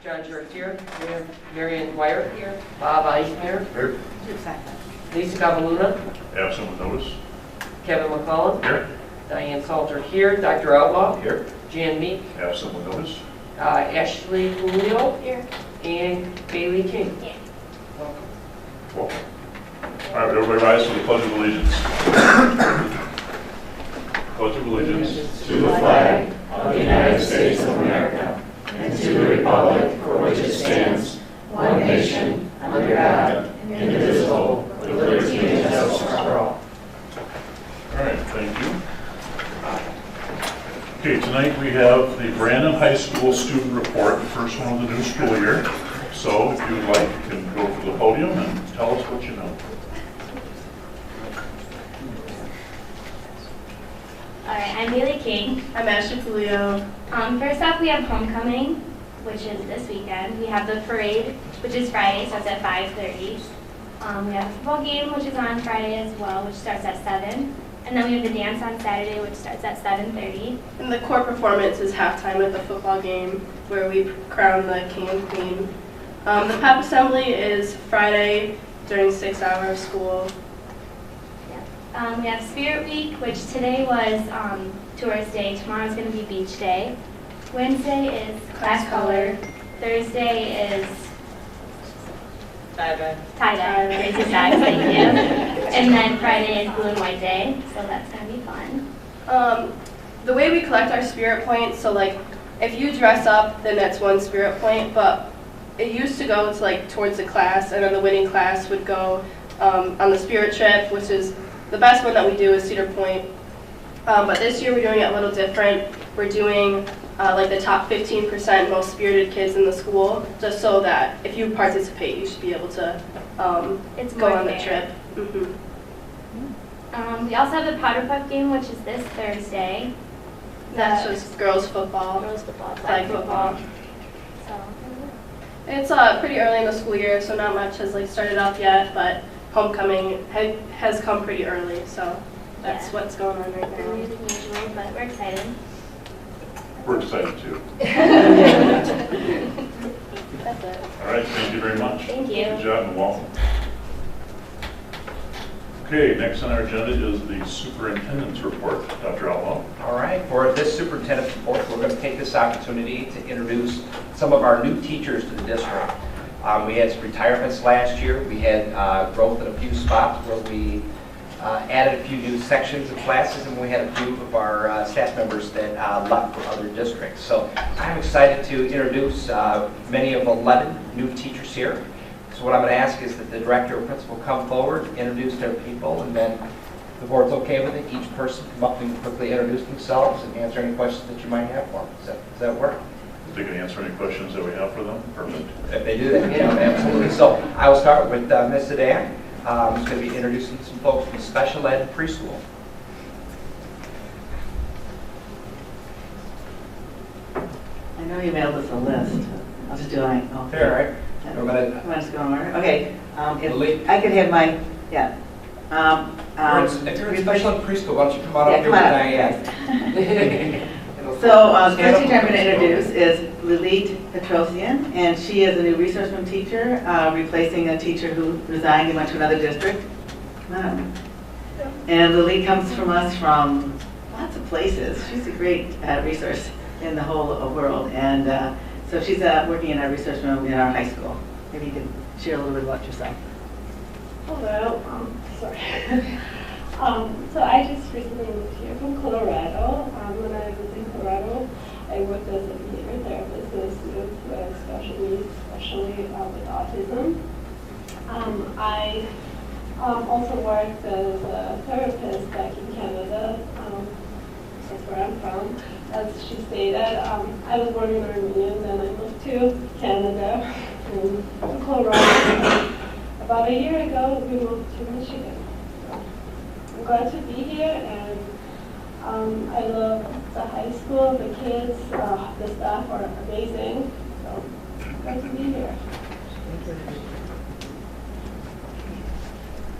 John George here. Marion Dwyer here. Bob Eisner. Here. Lisa Gabaluna. Absent with notice. Kevin McCollum. Here. Diane Salter here. Dr. Outlaw. Here. Jan Meek. Absent with notice. Ashley Julio. Here. And Bailey King. Yeah. Welcome. Welcome. All right, everybody rise for the Pledge of Allegiance. Pledge of Allegiance to the flag of the United States of America and to the republic for which it stands, one nation, under God, indivisible, with liberty and justice for all. All right, thank you. Okay, tonight we have the Brandon High School student report, the first one of the new school year. So if you would like, you can go to the podium and tell us what you know. All right, I'm Bailey King. I'm Ashley Julio. First off, we have homecoming, which is this weekend. We have the parade, which is Friday, starts at 5:30. We have the football game, which is on Friday as well, which starts at 7. And then we have the dance on Saturday, which starts at 7:30. And the core performance is halftime at the football game, where we crown the king and queen. The pep assembly is Friday during 6 hours of school. We have Spirit Week, which today was Tourist Day. Tomorrow's going to be Beach Day. Wednesday is Class Color. Thursday is Tie-dye. Tie-dye. Crazy Tags, thank you. And then Friday is Blue and White Day, so that's going to be fun. The way we collect our spirit points, so like if you dress up, then that's 1 spirit point, but it used to go to like towards the class, and then the winning class would go on the spirit trip, which is the best one that we do is Cedar Point. But this year we're doing it a little different. We're doing like the top 15% most spirited kids in the school, just so that if you participate, you should be able to It's go more on the fair. trip. Mhm. We also have the Powder Puff game, which is this Thursday. That's The just girls football, girls football, flag football. So, It's pretty early in the school year, so not much has like started up yet, but homecoming has come pretty early, so that's Yeah. what's going on right earlier now. than usual, but we're excited. We're excited too. That's it. All right, thank you very much. Thank you. Good job and welcome. Okay, next on our agenda is the superintendent's report. Dr. Outlaw. All right, for this superintendent's report, we're going to take this opportunity to introduce some of our new teachers to the district. We had some retirements last year. We had growth in a few spots where we added a few new sections of classes, and we had a few of our staff members that left for other districts. So I'm excited to introduce many of 11 new teachers here. So what I'm going to ask is that the director or principal come forward, introduce their people, and then if the board's okay with it, each person come up and quickly introduce themselves and answer any questions that you might have for them. Does that work? If they can answer any questions that we have for them, perfect. If they do that, yeah, absolutely. So I will start with Ms. Sedan, who's going to be introducing some folks from special ed and preschool. I know you mailed us a list. I'll just do it. Oh, Fair, right? We're going Come on, just go in order. Okay. Lily? If I could have my, yeah. if you're in special ed and preschool, why don't you come on Yeah, up here come with on up. Diane? So the first teacher I'm going to introduce is Lilit Petrosian, and she is a new resourcement teacher, replacing a teacher who resigned and went to another district. Come on. And Lilit comes from us from lots of places. She's a great resource in the whole world, and so she's working in our research room in our high school. Maybe you can share a little bit about yourself. Hello, sorry. So I just recently moved here from Colorado. When I was in Colorado, I worked as a behavior therapist with students with special needs, especially with autism. I also worked as a therapist back in Canada. That's where I'm from. As she stated, I was born in Armenia, then I moved to Canada, to Colorado. About a year ago, we moved to Michigan. So I'm glad to be here, and I love the high school, the kids, the staff are amazing. So glad to be here.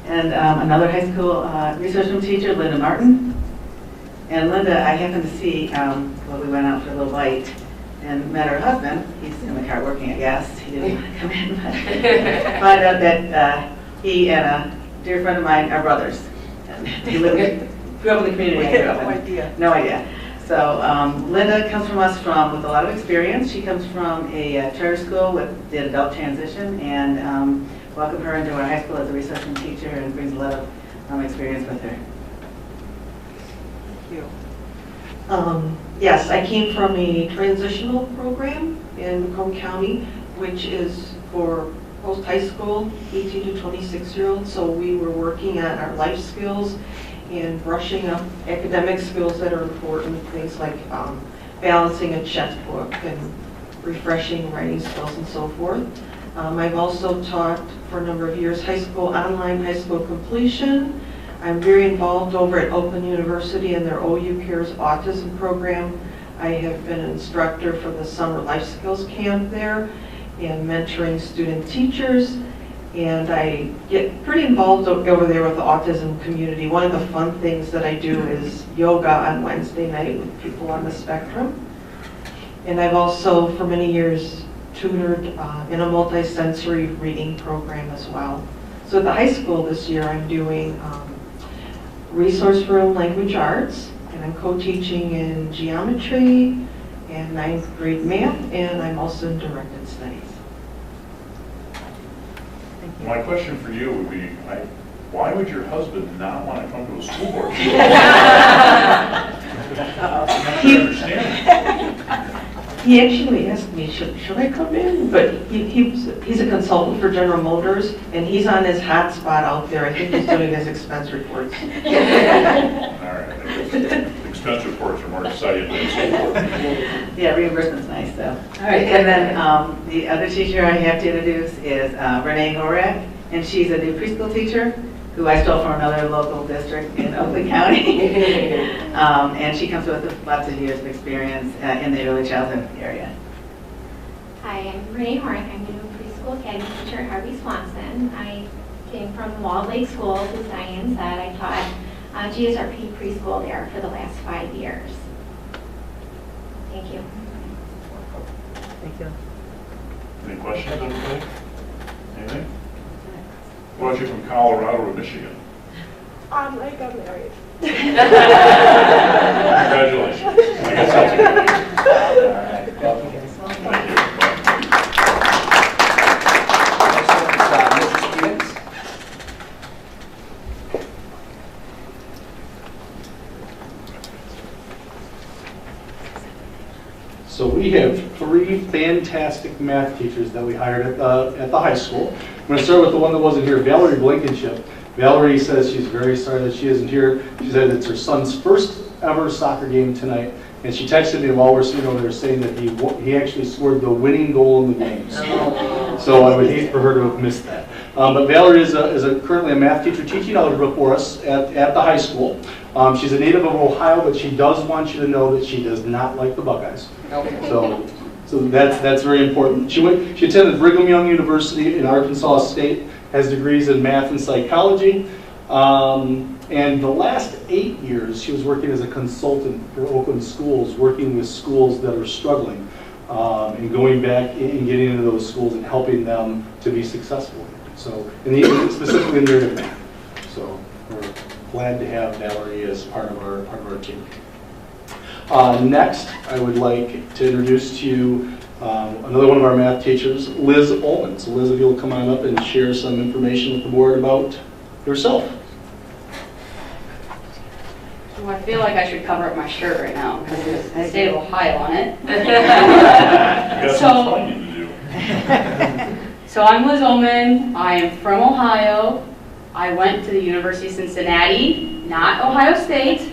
And another high school research room teacher, Linda Martin. And Linda, I happened to see, well, we went out for a little bite, and met her husband. He's in the car working at Yes. He didn't want to come in, but found out that he and a dear friend of mine are brothers. And they grew up in the community. I grew up in. No idea. No idea. So Linda comes from us with a lot of experience. She comes from a charter school did adult transition, and welcome her into our high school as a reception teacher, and brings a lot of experience with her. Yes, I came from a transitional program in Macomb County, which is for post-high school, 18 to 26-year-olds. So we were working on our life skills and brushing up academic skills that are important, things like balancing a checkbook and refreshing writing skills and so forth. I've also taught for a number of years online high school completion. I'm very involved over at Oakland University in their OU Cares Autism program. I have been an instructor for the summer life skills camp there and mentoring student teachers. And I get pretty involved over there with the autism community. One of the fun things that I do is yoga on Wednesday night with people on the spectrum. And I've also, for many years, tutored in a multi-sensory reading program as well. So at the high school this year, I'm doing resource room language arts, and I'm co-teaching in geometry and 9th grade math, and I'm also in directed studies. My question for you would be, why would your husband not want to come to a school board meeting? I don't understand. He actually asked me, should I come in? But he's a consultant for General Motors, and he's on his hot spot out there. I think he's doing his expense reports. All right. Expense reports are more exciting than school board meetings. Yeah, reimbursement's nice though. All right, and then the other teacher I have to introduce is Renee Horak, and she's a new preschool teacher who I stole from another local district in Oakland County. And she comes with lots of years of experience in the early childhood area. Hi, I'm Renee Horak. I'm the new preschool academy teacher at Harvey Swanson. I came from Walled Lake School, as Diane said. I taught GSRP preschool there for the last 5 years. Thank you. Thank you. Any questions, everybody? Anything? What about you from Colorado or Michigan? I got married. Congratulations. I guess that's a good one. All right, welcome. Thank you. Next one is Mrs. Stevens. So we have 3 fantastic math teachers that we hired at the high school. I'm going to start with the one that wasn't here, Valerie Blankenship. Valerie says she's very sorry that she isn't here. She said it's her son's first ever soccer game tonight, and she texted me while we're sitting over there saying that he actually scored the winning goal in the game. So I would hate for her to have missed that. But Valerie is currently a math teacher teaching algebra for us at the high school. She's a native of Ohio, but she does want you to know that she does not like the Buckeyes. So that's very important. She attended Brigham Young University in Arkansas State, has degrees in math and psychology. And the last 8 years, she was working as a consultant for Oakland schools, working with schools that are struggling, and going back and getting into those schools and helping them to be successful. So, specifically in the area of math. So we're glad to have Valerie as part of our team. Next, I would like to introduce to you another one of our math teachers, Liz Ullman. So Liz, if you'll come on up and share some information with the board about yourself. Well, I feel like I should cover up my shirt right now because there's the state of Ohio on it. You got some explaining to do. So I'm Liz Ullman. I am from Ohio. I went to the University of Cincinnati, not Ohio State.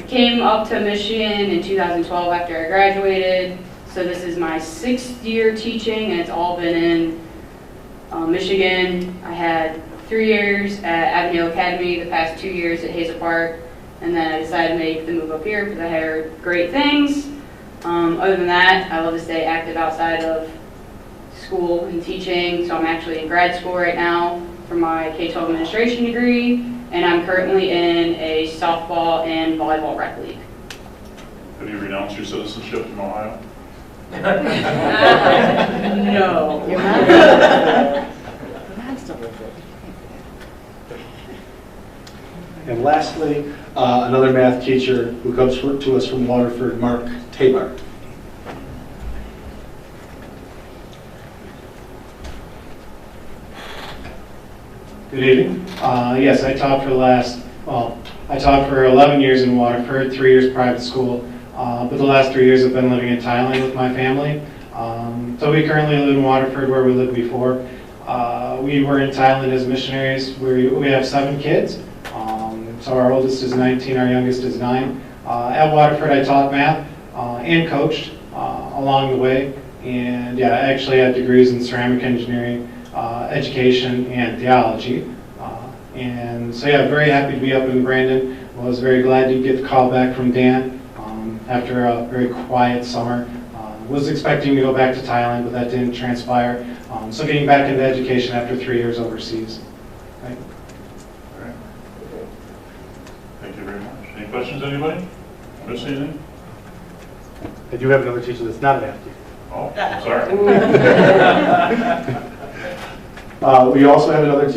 Came up to Michigan in 2012 after I graduated. So this is my 6th year teaching, and it's all been in Michigan. I had 3 years at Avondale Academy, the past 2 years at Hazel Park, and then I decided to make the move up here because I heard great things. Other than that, I love to stay active outside of school and teaching, so I'm actually in grad school right now for my K-12 administration degree, and I'm currently in a softball and volleyball rec league. Have you renounced your citizenship from Ohio? No. And lastly, another math teacher who comes to us from Waterford, Mark Tabor. Good evening. Yes, I taught for 11 years in Waterford, 3 years private school, but the last 3 years I've been living in Thailand with my family. So we currently live in Waterford where we lived before. We were in Thailand as missionaries. We have 7 kids. So our oldest is 19, our youngest is 9. At Waterford I taught math and coached along the way. And yeah, I actually had degrees in ceramic engineering, education, and theology. And so yeah, very happy to be up in Brandon. I was very glad to get the call back from Dan after a very quiet summer. Was expecting to go back to Thailand, but that didn't transpire. So getting back into education after 3 years overseas. Thank you. All right. Thank you very much. Any questions, anybody? Miss anything? I do have another teacher that's not a math teacher. Oh, I'm sorry. We also have another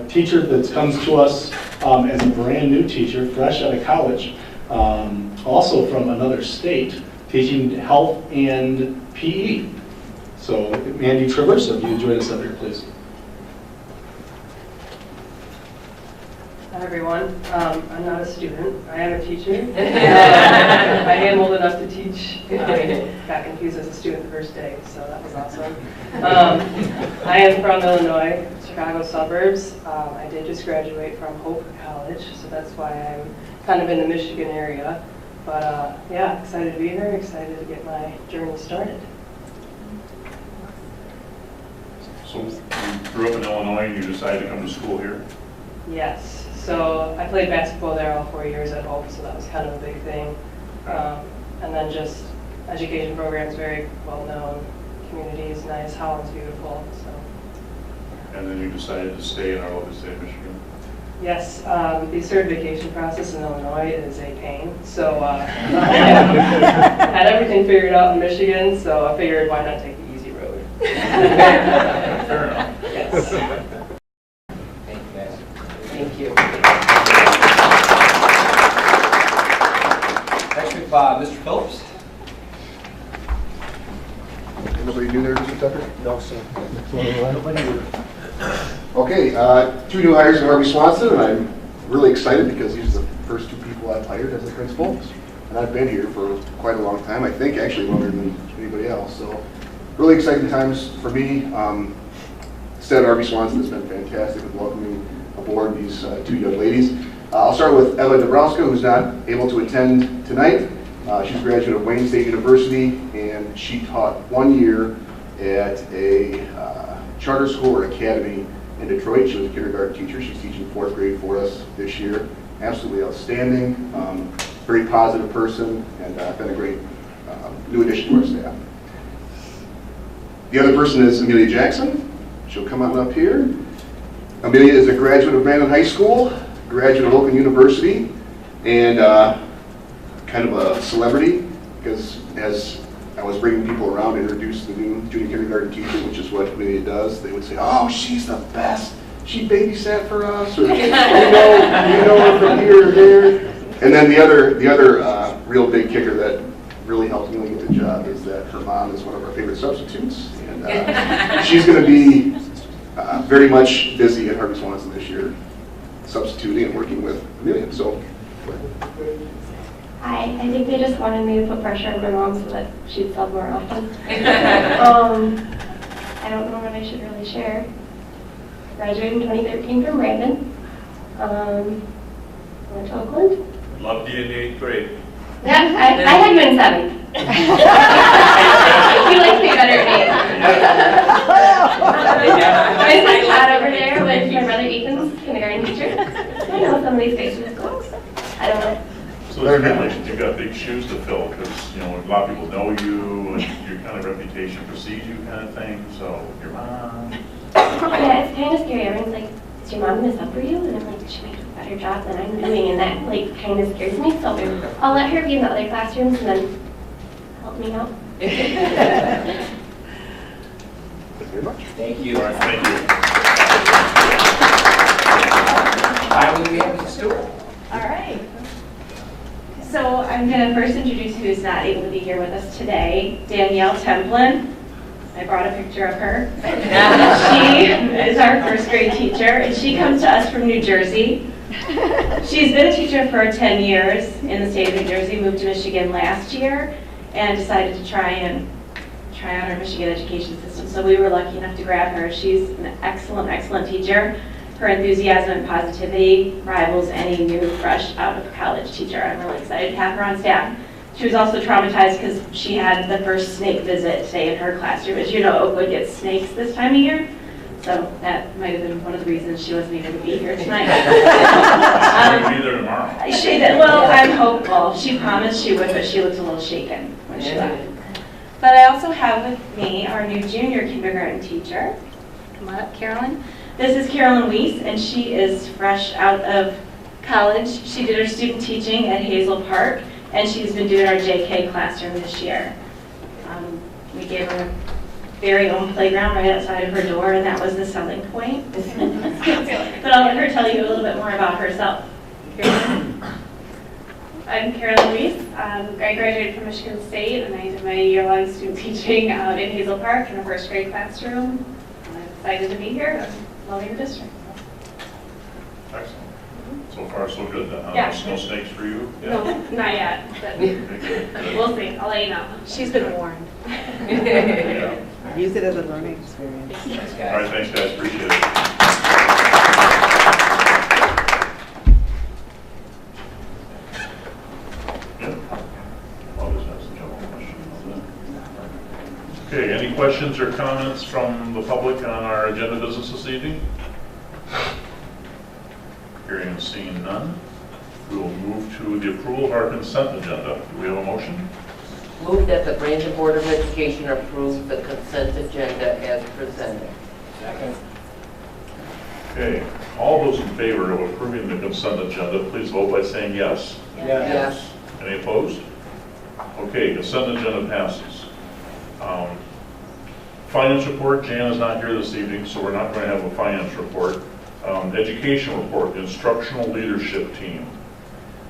teacher that comes to us as a brand new teacher, fresh out of college, also from another state, teaching health and PE. So Mandy Trivers, if you join us up here, please. Hi everyone. I'm not a student. I am a teacher. I am old enough to teach. Got confused as a student the first day, so that was awesome. I am from Illinois, Chicago suburbs. I did just graduate from Hope College, so that's why I'm kind of in the Michigan area. But yeah, excited to be here, excited to get my journey started. So you grew up in Illinois and you decided to come to school here? Yes. So I played basketball there all 4 years at Hope, so that was kind of a big thing. And then just education programs, very well known. Community is nice, Holland's beautiful. So. And then you decided to stay in our local state of Michigan? Yes, the certification process in Illinois is a pain. So I had everything figured out in Michigan, so I figured why not take the easy road. Fair enough. Yes. Thank you. Next we have Mr. Phillips. Nobody new there, Mr. Tucker? No, sir. Nobody new. Okay, 2 new hires in Harvey Swanson, and I'm really excited because these are the first 2 people I've hired as a principal. And I've been here for quite a long time, I think actually longer than anybody else. So really exciting times for me. Instead, Harvey Swanson has been fantastic with welcoming aboard these 2 young ladies. I'll start with Ella Dabrowska, who's not able to attend tonight. She's a graduate of Wayne State University, and she taught 1 year at a charter school or academy in Detroit. She was a kindergarten teacher. She's teaching 4th grade for us this year. Absolutely outstanding, very positive person, and been a great new addition to our staff. The other person is Amelia Jackson. She'll come on up here. Amelia is a graduate of Brandon High School, graduate of Oakland University, and kind of a celebrity because as I was bringing people around to introduce the new junior kindergarten teacher, which is what Amelia does, they would say, "Oh, she's the best. She babysat for us," or you know her from here or there. And then the other real big kicker that really helped Amelia get the job is that her mom is one of our favorite substitutes, and she's going to be very much busy at Harvey Swanson this year, substituting and working with Amelia. So. Hi, I think they just wanted me to put pressure on my mom so that she'd sub more often. I don't know what I should really share. Graduated in 2013 from Brandon. Went to Oakland. Loved you in the 8th grade. Yeah, I had you in 7th. He likes me better at 8. I was Chad over there with my brother Ethan's kindergarten teacher. I know some of these faces. I don't know. So congratulations, you've got big shoes to fill because, you know, a lot of people know you and your kind of reputation precedes you kind of thing, so your mom. Yeah, it's kind of scary. Everyone's like, is your mom going to sub for you? And I'm like, she might do better better job than I'm doing, and that like kind of scares me. So I'll let her be in the other classrooms and then help me out. Thank you very much. Thank you. All right, thank you. Finally, we have Mrs. Stewart. All right. So I'm going to first introduce who's not able to be here with us today, Danielle Templin. I brought a picture of her. She is our first grade teacher, and she comes to us from New Jersey. She's been a teacher for 10 years in the state of New Jersey, moved to Michigan last year, and decided to try out our Michigan education system. So we were lucky enough to grab her. She's an excellent, excellent teacher. Her enthusiasm and positivity rivals any new, fresh, out of college teacher. I'm really excited to have her on staff. She was also traumatized because she had the first snake visit today in her classroom. As you know, Oakwood gets snakes this time of year. So that might have been one of the reasons she wasn't able to be here tonight. She'll be there tomorrow. She did. Well, I'm hopeful. She promised she would, but she looked a little shaken when she left. But I also have with me our new junior kindergarten teacher. Come on up, Carolyn. This is Carolyn Weiss, and she is fresh out of college. She did her student teaching at Hazel Park, and she's been doing our JK classroom this year. We gave her a very own playground right outside of her door, and that was the selling point. But I'll let her tell you a little bit more about herself. I'm Carolyn Weiss. I graduated from Michigan State, and I did my year-long student teaching in Hazel Park in a first grade classroom. I'm excited to be here. I'm loving the district. Excellent. So far, so good then, huh? Yeah. No snakes for you? No, not yet. But we'll see. I'll let you know. She's been warned. Yeah. Use it as a learning experience. Thanks, All guys. right, thanks, guys, appreciate it. Yeah. I'll just ask the general question on that. Okay, any questions or comments from the public on our agenda business this evening? Hearing and seeing none, we will move to the approval of our consent agenda. Do we have a motion? Move that the Brandon Board of Education approve the consent agenda as presented. Second. Okay, all those in favor of approving the consent agenda, please vote by saying yes. Yes. Any opposed? Okay, consent agenda passes. Finance report, Jan is not here this evening, so we're not going to have a finance report. Education report, instructional leadership team.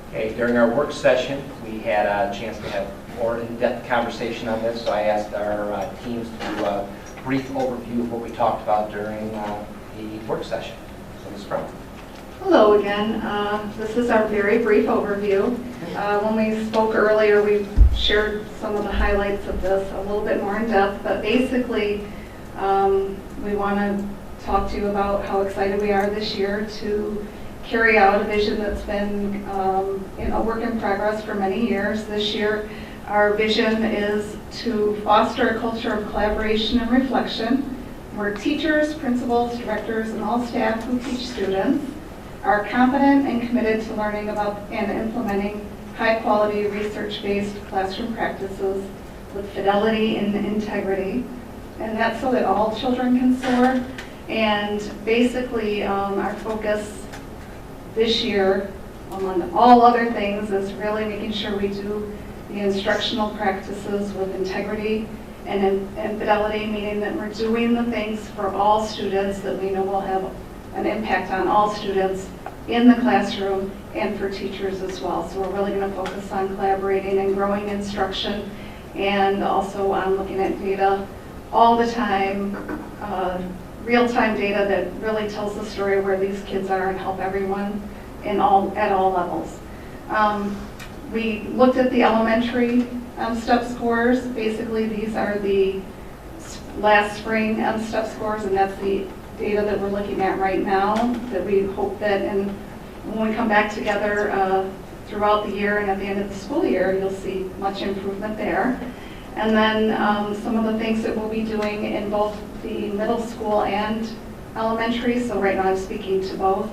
Okay, during our work session, we had a chance to have more in-depth conversation on this, so I asked our teams to do a brief overview of what we talked about during the work session. So Ms. Crum. Hello again. This is our very brief overview. When we spoke earlier, we shared some of the highlights of this a little bit more in depth, but basically we want to talk to you about how excited we are this year to carry out a vision that's been in a work in progress for many years. This year, our vision is to foster a culture of collaboration and reflection where teachers, principals, directors, and all staff who teach students are confident and committed to learning about and implementing high-quality, research-based classroom practices with fidelity and integrity. And that's so that all children can soar. And basically, our focus this year, among all other things, is really making sure we do the instructional practices with integrity and fidelity, meaning that we're doing the things for all students that we know will have an impact on all students in the classroom and for teachers as well. So we're really going to focus on collaborating and growing instruction, and also on looking at data all the time, real-time data that really tells the story of where these kids are and help everyone at all levels. We looked at the elementary STEP scores. Basically, these are the last spring STEP scores, and that's the data that we're looking at right now, that we hope that when we come back together throughout the year and at the end of the school year, you'll see much improvement there. And then some of the things that we'll be doing in both the middle school and elementary, so right now I'm speaking to both,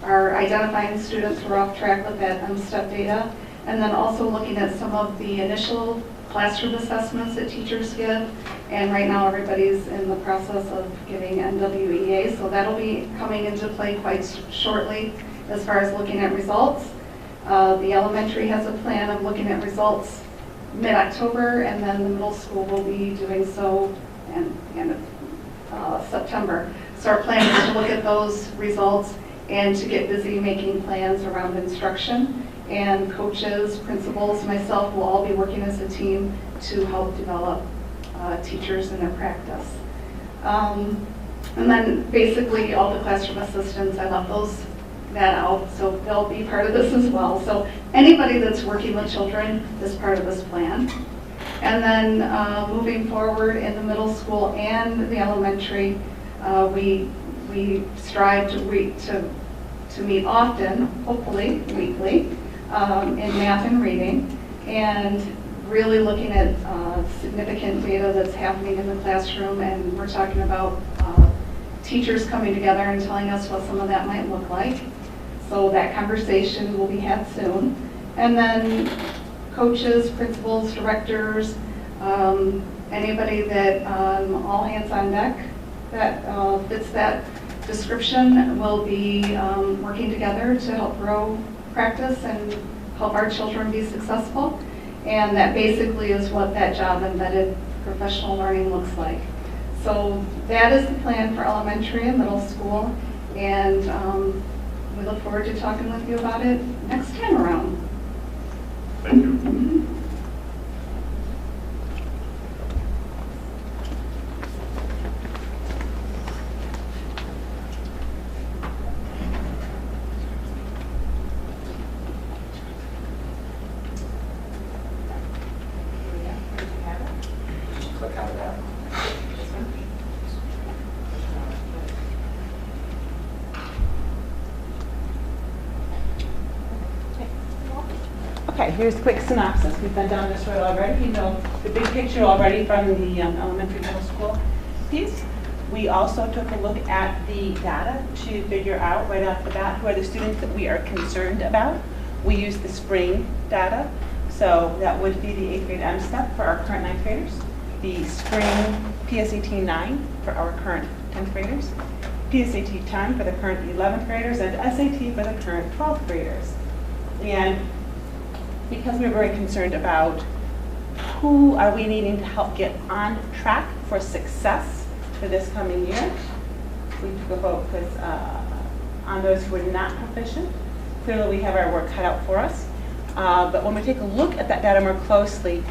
are identifying students who are off track with that STEP data, and then also looking at some of the initial classroom assessments that teachers give, and right now everybody's in the process of getting NWEA, so that'll be coming into play quite shortly as far as looking at results. The elementary has a plan of looking at results mid-October, and then the middle school will be doing so in September. So our plan is to look at those results and to get busy making plans around instruction. And coaches, principals, myself will all be working as a team to help develop teachers in their practice. And then basically all the classroom assistants, I left that out, so they'll be part of this as well. So anybody that's working with children is part of this plan. And then moving forward in the middle school and the elementary, we strive to meet often, hopefully weekly, in math and reading, and really looking at significant data that's happening in the classroom. And we're talking about teachers coming together and telling us what some of that might look like. So that conversation will be had soon. And then coaches, principals, directors, anybody that all hands on deck that fits that description will be working together to help grow practice and help our children be successful. And that basically is what that job embedded professional learning looks like. So that is the plan for elementary and middle school, and we look forward to talking with you about it next time around. Thank you. Just click on that. Okay, here's a quick synopsis. We've been down this road already. You know the big picture already from the elementary middle school piece. We also took a look at the data to figure out right off the bat who are the students that we are concerned about. We used the spring data, so that would be the 8th grade M-STEP for our current 9th graders, the spring PSAT 9 for our current 10th graders, PSAT 10 for the current 11th graders, and SAT for the current 12th graders. And because we're very concerned about who are we needing to help get on track for success for this coming year, we took a focus on those who are not proficient. Clearly we have our work cut out for us. But when we take a look at that data more closely,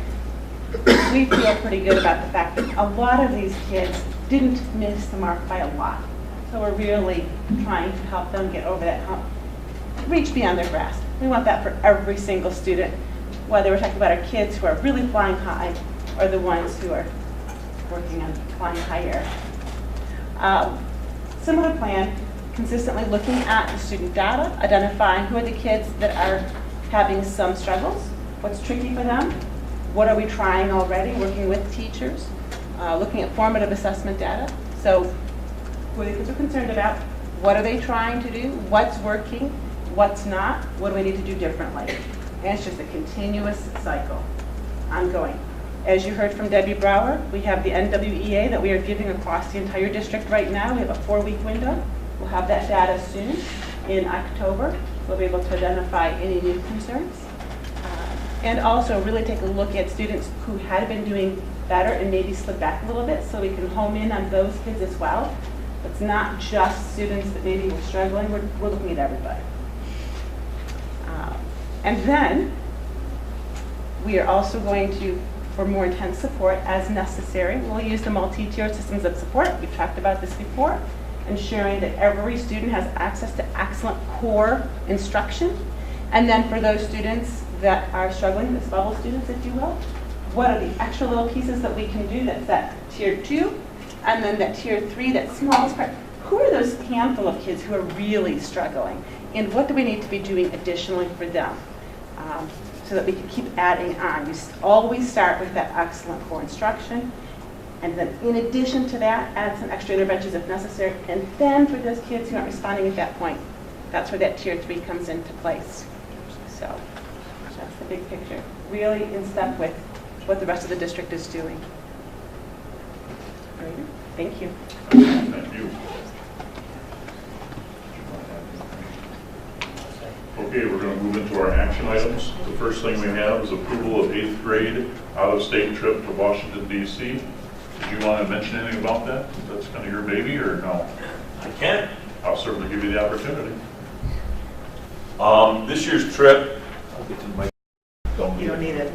we feel pretty good about the fact that a lot of these kids didn't miss the mark by a lot. So we're really trying to help them get over that hump, reach beyond their grasp. We want that for every single student, whether we're talking about our kids who are really flying high or the ones who are working on flying higher. Similar plan, consistently looking at the student data, identifying who are the kids that are having some struggles, what's tricky for them, what are we trying already, working with teachers, looking at formative assessment data. So who are the kids we're concerned about, what are they trying to do, what's working, what's not, what do we need to do differently? And it's just a continuous cycle, ongoing. As you heard from Debbie Brower, we have the NWEA that we are giving across the entire district right now. We have a 4-week window. We'll have that data soon in October. We'll be able to identify any new concerns. And also really take a look at students who had been doing better and maybe slip back a little bit so we can home in on those kids as well. It's not just students that maybe were struggling, we're looking at everybody. And then we are also going to, for more intense support as necessary, we'll use the multi-tiered systems of support. We've talked about this before, ensuring that every student has access to excellent core instruction. And then for those students that are struggling, the bubble students, if you will, what are the extra little pieces that we can do? That's that tier 2, and then that tier 3, that smallest part. Who are those handful of kids who are really struggling? And what do we need to be doing additionally for them? So that we can keep adding on. You always start with that excellent core instruction, and then in addition to that, add some extra interventions if necessary. And then for those kids who aren't responding at that point, that's where that tier 3 comes into place. So that's the big picture. Really in step with what the rest of the district is doing. Great. Thank you. Thank you. Okay, we're going to move into our action items. The first thing we have is approval of 8th grade out-of-state trip to Washington, D.C. Did you want to mention anything about that? That's kind of your baby, or no? I can. I'll certainly give you the opportunity. This year's trip, I'll get to the mic. You don't need it.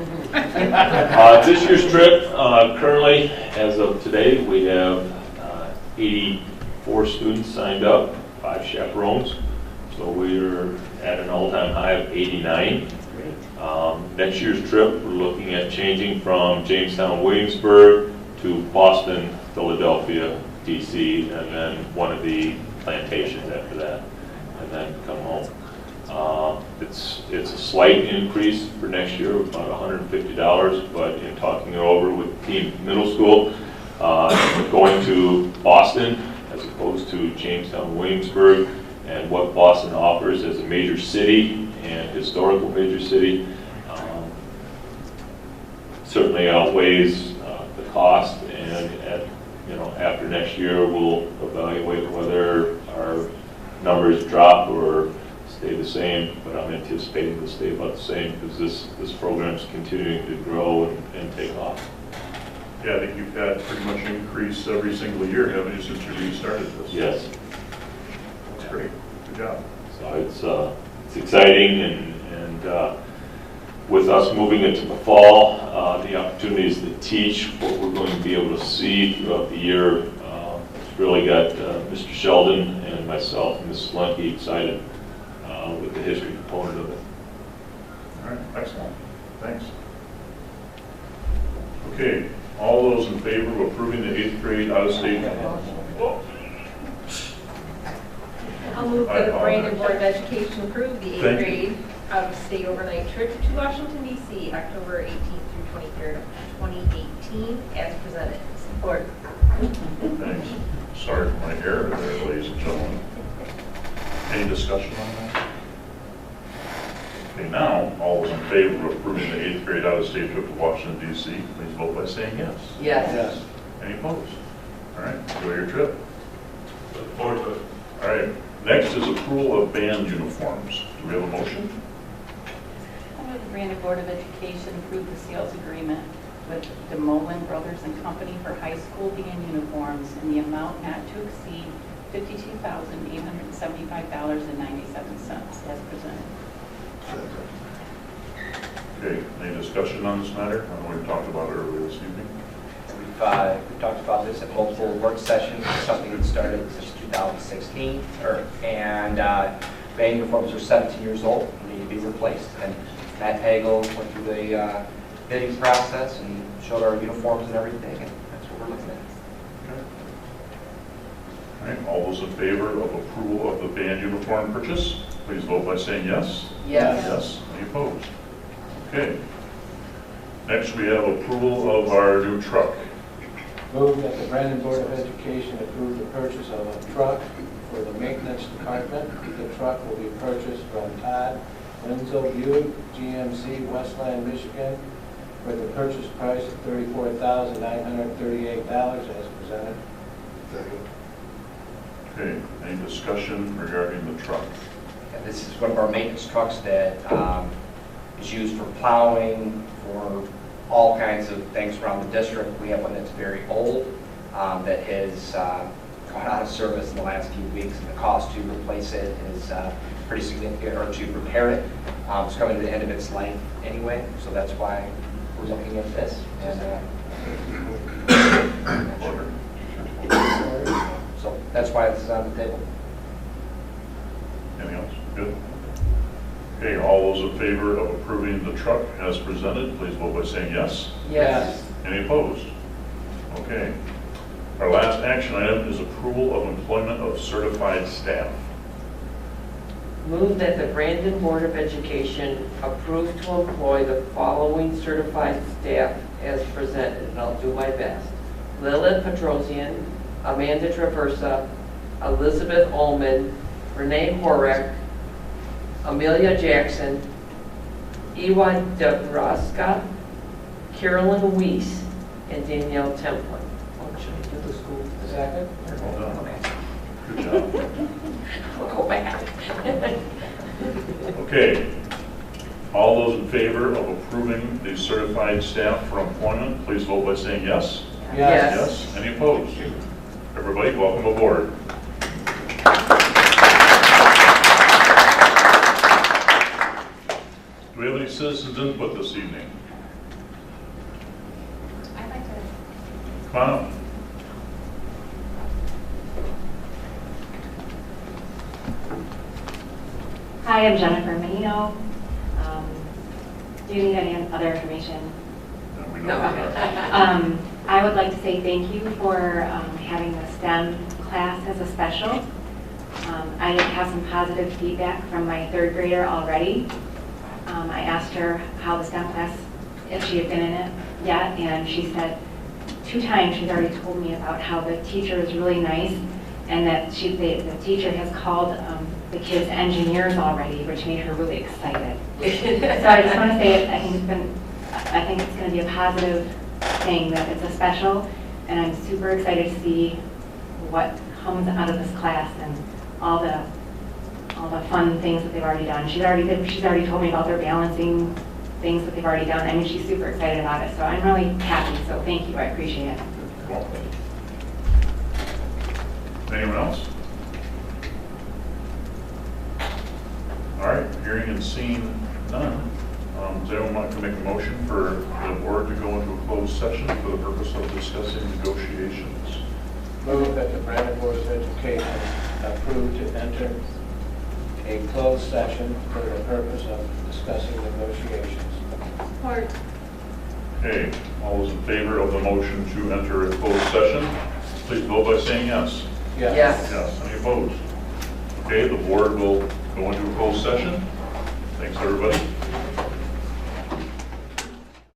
This year's trip, currently, as of today, we have 84 students signed up, 5 chaperones. So we're at an all-time high of 89. Next year's trip, we're looking at changing from Jamestown, Williamsburg to Boston, Philadelphia, DC, and then one of the plantations after that, and then come home. It's a slight increase for next year, about $150, but in talking it over with Team Middle School, going to Boston as opposed to Jamestown, Williamsburg, and what Boston offers as a major city and historical major city certainly outweighs the cost, and after next year we'll evaluate whether our numbers drop or stay the same, but I'm anticipating to stay about the same because this program is continuing to grow and take off. Yeah, I think you've had pretty much an increase every single year, haven't you, since you restarted this? Yes. That's great. Good job. So it's exciting, and with us moving into the fall, the opportunities to teach what we're going to be able to see throughout the year, it's really got Mr. Sheldon and myself and Mrs. Lemke excited with the history component of it. All right, excellent. Thanks. Okay, all those in favor of approving the 8th grade out-of-state? I'll move that the Brandon Board of Education approve the 8th grade out-of-state overnight trip to Washington, D.C., October 18th through 23rd of 2018, as presented. Support. Thanks. Sorry for my error there, ladies and gentlemen. Any discussion on that? Okay, now, all those in favor of approving the 8th grade out-of-state trip to Washington, D.C., please vote by saying yes. Yes. Any opposed? All right, enjoy your trip. Look forward to it. All right, next is approval of band uniforms. Do we have a motion? I move the Brandon Board of Education approve the sales agreement with DeMolin Brothers and Company for high school band uniforms in the amount not to exceed $52,875.97 as presented. Okay, any discussion on this matter? I know we talked about it earlier this evening. We've talked about this at multiple work sessions. It's something that started since 2016, and band uniforms are 17 years old and need to be replaced. And Matt Hagel went through the bidding process and showed our uniforms and everything, and that's what we're looking at. Okay. All right, all those in favor of approval of the band uniform purchase, please vote by saying yes. Yes. Yes. Any opposed? Okay. Next, we have approval of our new truck. Move that the Brandon Board of Education approve the purchase of a truck for the maintenance department. The truck will be purchased from Todd Winslow Buick, GMC, Westland, Michigan, with a purchase price of $34,938 as presented. Second. Okay, any discussion regarding the truck? And this is one of our maintenance trucks that is used for plowing, for all kinds of things around the district. We have one that's very old that has gone out of service in the last few weeks, and the cost to replace it is pretty significant, or to repair it. It's coming to the end of its life anyway, so that's why we're looking at this. And so that's why this is on the table. Anything else? Good. Okay, all those in favor of approving the truck as presented, please vote by saying yes. Yes. Any opposed? Okay. Our last action item is approval of employment of certified staff. Move that the Brandon Board of Education approve to employ the following certified staff as presented, and I'll do my best. Lilith Petrosian, Amanda Traversa, Elizabeth Ullman, Renee Horek, Amelia Jackson, Ewa Dabrowska, Carolyn Weiss and Danielle Templin. Oh, should I do the school? Second? Well done. Okay. Good job. We'll go back. Okay. All those in favor of approving the certified staff for employment, please vote by saying yes. Yes. Yes. Any opposed? Everybody, welcome aboard. Do we have any citizens input this evening? I'd like to Come on up. Hi, I'm Jennifer Menino. Do you need any other information? No. I would like to say thank you for having the STEM class as a special. I have some positive feedback from my third grader already. I asked her how the STEM class, if she had been in it yet, and she said 2 times she's already told me about how the teacher is really nice and that the teacher has called the kids engineers already, which made her really excited. So I just want to say I think it's going to be a positive thing that it's a special, and I'm super excited to see what comes out of this class and all the fun things that they've already done. She's already told me about their balancing things that they've already done. I mean, she's super excited about it, so I'm really happy. So thank you, I appreciate it. Welcome. Anyone else? All right, hearing and seeing none. Does anyone want to make a motion for the board to go into a closed session for the purpose of discussing negotiations? Move that the Brandon Board of Education approve to enter a closed session for the purpose of discussing negotiations. Support. Okay, all those in favor of the motion to enter a closed session, please vote by saying yes. Yes. Yes. Any opposed? Okay, the board will go into a closed session. Thanks, everybody.